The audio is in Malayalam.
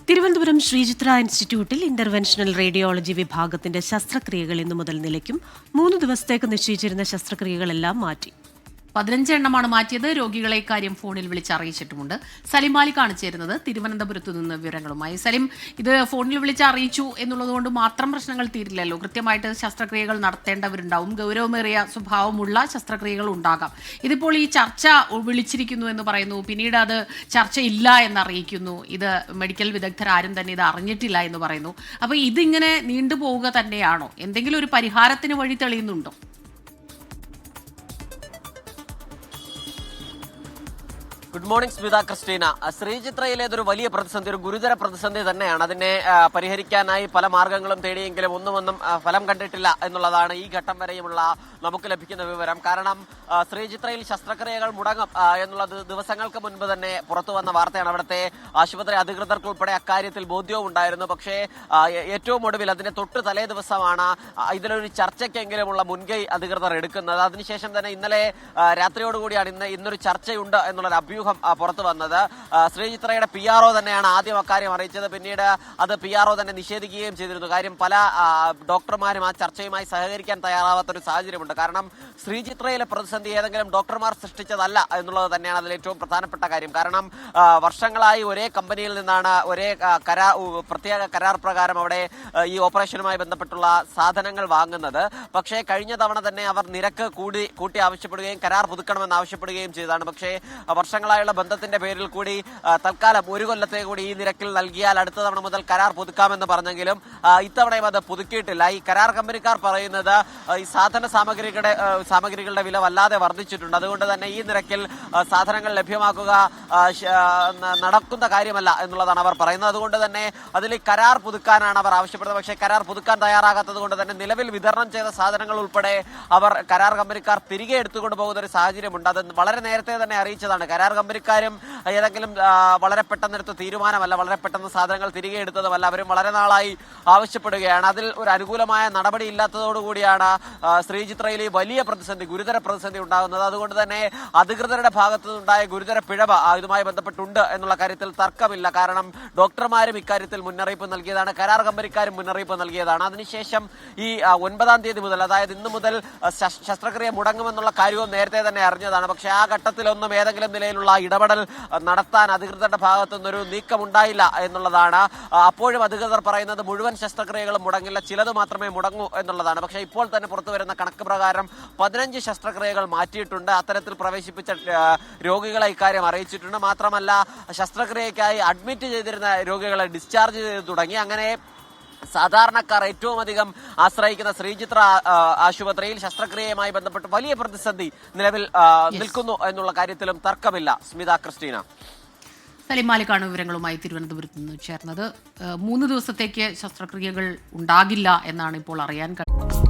തിരുവനന്തപുരം ശ്രീചിത്ര ഇൻസ്റ്റിറ്റ്യൂട്ടിൽ ഇന്റർവെൻഷണൽ റേഡിയോളജി വിഭാഗത്തിന്റെ ശസ്ത്രക്രിയകൾ ഇന്നു മുതൽ നിലയ്ക്കും. 3 ദിവസത്തേക്ക് നിശ്ചയിച്ചിരുന്ന ശസ്ത്രക്രിയകളെല്ലാം മാറ്റി. 15 എണ്ണമാണ് മാറ്റിയത്. രോഗികളെ ഇക്കാര്യം ഫോണിൽ വിളിച്ചറിയിച്ചിട്ടുമുണ്ട്. സലിം മാലിക്കാണ് ചേരുന്നത് തിരുവനന്തപുരത്തു നിന്ന് വിവരങ്ങളുമായി. സലിം, ഇത് ഫോണിൽ വിളിച്ച് അറിയിച്ചു എന്നുള്ളതുകൊണ്ട് മാത്രം പ്രശ്നങ്ങൾ തീരില്ലല്ലോ. കൃത്യമായിട്ട് ശസ്ത്രക്രിയകൾ നടത്തേണ്ടവരുണ്ടാവും. ഗൗരവമേറിയ സ്വഭാവമുള്ള ശസ്ത്രക്രിയകൾ ഉണ്ടാകാം. ഇതിപ്പോൾ ഈ ചർച്ച വിളിച്ചിരിക്കുന്നു എന്ന് പറയുന്നു, പിന്നീട് അത് ചർച്ചയില്ല എന്നറിയിക്കുന്നു. ഇത് മെഡിക്കൽ വിദഗ്ധർ ആരും തന്നെ ഇത് അറിഞ്ഞിട്ടില്ല എന്ന് പറയുന്നു. അപ്പോൾ ഇതിങ്ങനെ നീണ്ടുപോവുക തന്നെയാണോ? എന്തെങ്കിലും ഒരു പരിഹാരത്തിന് വഴി തെളിയുന്നുണ്ടോ? Good morning Smitha Christina. ശ്രീചിത്രയിലേതൊരു വലിയ പ്രതിസന്ധി, ഒരു ഗുരുതര പ്രതിസന്ധി തന്നെയാണ്. അതിനെ പരിഹരിക്കാനായി പല മാർഗങ്ങളും തേടിയെങ്കിലും ഒന്നും ഫലം കണ്ടിട്ടില്ല എന്നുള്ളതാണ് ഈ ഘട്ടം വരെയുമുള്ള നമുക്ക് ലഭിക്കുന്ന വിവരം. കാരണം ശ്രീചിത്രയിൽ ശസ്ത്രക്രിയകൾ മുടങ്ങും എന്നുള്ളത് ദിവസങ്ങൾക്ക് മുൻപ് തന്നെ പുറത്തു വന്ന വാർത്തയാണ്. അവിടുത്തെ ആശുപത്രി അധികൃതർക്കുൾപ്പെടെ അക്കാര്യത്തിൽ ബോധ്യവും ഉണ്ടായിരുന്നു. പക്ഷേ ഏറ്റവും ഒടുവിൽ അതിന്റെ തൊട്ട് തലേ ദിവസമാണ് ഇതിലൊരു ചർച്ചയ്ക്കെങ്കിലുമുള്ള മുൻകൈ അധികൃതർ എടുക്കുന്നത്. അതിനുശേഷം തന്നെ ഇന്നലെ രാത്രിയോടുകൂടിയാണ് ഇന്നൊരു ചർച്ചയുണ്ട് എന്നുള്ളൊരു അഭ്യൂഹം പുറത്തു വന്നത്. ശ്രീചിത്രയുടെ PRO തന്നെയാണ് ആദ്യം അക്കാര്യം അറിയിച്ചത്. പിന്നീട് അത് PRO തന്നെ നിഷേധിക്കുകയും ചെയ്തിരുന്നു. കാര്യം പല ഡോക്ടർമാരും ആ ചർച്ചയുമായി സഹകരിക്കാൻ തയ്യാറാവാത്തൊരു സാഹചര്യമുണ്ട്. കാരണം ശ്രീചിത്രയിലെ പ്രതിസന്ധി ഏതെങ്കിലും ഡോക്ടർമാർ സൃഷ്ടിച്ചതല്ല എന്നുള്ളത് തന്നെയാണ് അതിൽ ഏറ്റവും പ്രധാനപ്പെട്ട കാര്യം. കാരണം വർഷങ്ങളായി ഒരേ കമ്പനിയിൽ നിന്നാണ് ഒരേ പ്രത്യേക കരാർ പ്രകാരം അവിടെ ഈ ഓപ്പറേഷനുമായി ബന്ധപ്പെട്ടുള്ള സാധനങ്ങൾ വാങ്ങുന്നത്. പക്ഷേ കഴിഞ്ഞ തവണ തന്നെ അവർ നിരക്ക് കൂട്ടി ആവശ്യപ്പെടുകയും കരാർ പുതുക്കണമെന്ന് ആവശ്യപ്പെടുകയും ചെയ്തതാണ്. പക്ഷേ വർഷങ്ങളായുള്ള ബന്ധത്തിന്റെ പേരിൽ കൂടി തൽക്കാലം 1 കൊല്ലത്തെ കൂടി ഈ നിരക്കിൽ നൽകിയാൽ അടുത്ത തവണ മുതൽ കരാർ പുതുക്കാമെന്ന് പറഞ്ഞെങ്കിലും ഇത്തവണയും അത് പുതുക്കിയിട്ടില്ല. ഈ കരാർ കമ്പനിക്കാർ പറയുന്നത് ഈ സാമഗ്രികളുടെ വില വല്ലാതെ വർദ്ധിച്ചിട്ടുണ്ട്. അതുകൊണ്ട് തന്നെ ഈ നിരക്കിൽ സാധനങ്ങൾ ലഭ്യമാക്കുക നടക്കുന്ന കാര്യമല്ല എന്നുള്ളതാണ് അവർ പറയുന്നത്. അതുകൊണ്ട് തന്നെ അതിൽ കരാർ പുതുക്കാനാണ് അവർ ആവശ്യപ്പെടുന്നത്. പക്ഷേ കരാർ പുതുക്കാൻ തയ്യാറാകാത്തത് കൊണ്ട് തന്നെ നിലവിൽ വിതരണം ചെയ്ത സാധനങ്ങൾ ഉൾപ്പെടെ അവർ കരാർ കമ്പനിക്കാർ തിരികെ എടുത്തുകൊണ്ട് പോകുന്ന ഒരു സാഹചര്യമുണ്ട്. അത് വളരെ നേരത്തെ തന്നെ അറിയിച്ചതാണ്. കരാർ കമ്പനിക്കാരും ഏതെങ്കിലും വളരെ പെട്ടെന്നെടുത്ത തീരുമാനമല്ല, വളരെ പെട്ടെന്ന് സാധനങ്ങൾ തിരികെ എടുത്തതുമല്ല. അവരും വളരെ നാളായി ആവശ്യപ്പെടുകയാണ്. അതിൽ ഒരു അനുകൂലമായ നടപടി ഇല്ലാത്തതോടുകൂടിയാണ് ശ്രീചിത്രയിൽ ഈ വലിയ പ്രതിസന്ധി, ഗുരുതര പ്രതിസന്ധി ഉണ്ടാകുന്നത്. അതുകൊണ്ട് തന്നെ അധികൃതരുടെ ഭാഗത്തു നിന്നുണ്ടായ ഗുരുതര പിഴവ് ഇതുമായി ബന്ധപ്പെട്ടുണ്ട് എന്നുള്ള കാര്യത്തിൽ തർക്കമില്ല. കാരണം ഡോക്ടർമാരും ഇക്കാര്യത്തിൽ മുന്നറിയിപ്പ് നൽകിയതാണ്, കരാർ കമ്പനിക്കാരും മുന്നറിയിപ്പ് നൽകിയതാണ്. അതിനുശേഷം ഈ 9-ാം തീയതി മുതൽ, അതായത് ഇന്ന് മുതൽ ശസ്ത്രക്രിയ മുടങ്ങുമെന്നുള്ള കാര്യവും നേരത്തെ തന്നെ അറിഞ്ഞതാണ്. പക്ഷേ ആ ഘട്ടത്തിലൊന്നും ഏതെങ്കിലും നിലയിലുള്ള ഇടപെടൽ നടത്താൻ അധികൃതരുടെ ഭാഗത്തുനിന്നൊരു നീക്കമുണ്ടായില്ല എന്നുള്ളതാണ്. അപ്പോഴും അധികൃതർ പറയുന്നത് മുഴുവൻ ശസ്ത്രക്രിയകളും മുടങ്ങില്ല, ചിലത് മാത്രമേ മുടങ്ങൂ എന്നുള്ളതാണ്. പക്ഷേ ഇപ്പോൾ തന്നെ പുറത്തു വരുന്ന കണക്ക് പ്രകാരം 15 ശസ്ത്രക്രിയകൾ മാറ്റിയിട്ടുണ്ട്. അത്തരത്തിൽ പ്രവേശിപ്പിച്ച രോഗികളെ ഇക്കാര്യം അറിയിച്ചിട്ടുണ്ട്. മാത്രമല്ല ശസ്ത്രക്രിയയ്ക്കായി അഡ്മിറ്റ് ചെയ്തിരുന്ന രോഗികളെ ഡിസ്ചാർജ് ചെയ്ത് തുടങ്ങി. അങ്ങനെ സാധാരണക്കാർ ഏറ്റവും അധികം ആശ്രയിക്കുന്ന ശ്രീചിത്ര ആശുപത്രിയിൽ ശസ്ത്രക്രിയയുമായി ബന്ധപ്പെട്ട് വലിയ പ്രതിസന്ധി നിലവിൽ നിൽക്കുന്നു എന്നുള്ള കാര്യത്തിലും തർക്കമില്ല. സ്മിത ക്രിസ്റ്റീന. സലിം മാലിക്കാണ് വിവരങ്ങളുമായി തിരുവനന്തപുരത്ത് നിന്ന് ചേർന്നത്. 3 ദിവസത്തേക്ക് ശസ്ത്രക്രിയകൾ ഉണ്ടാകില്ല എന്നാണ് ഇപ്പോൾ അറിയാൻ കഴിയുന്നത്.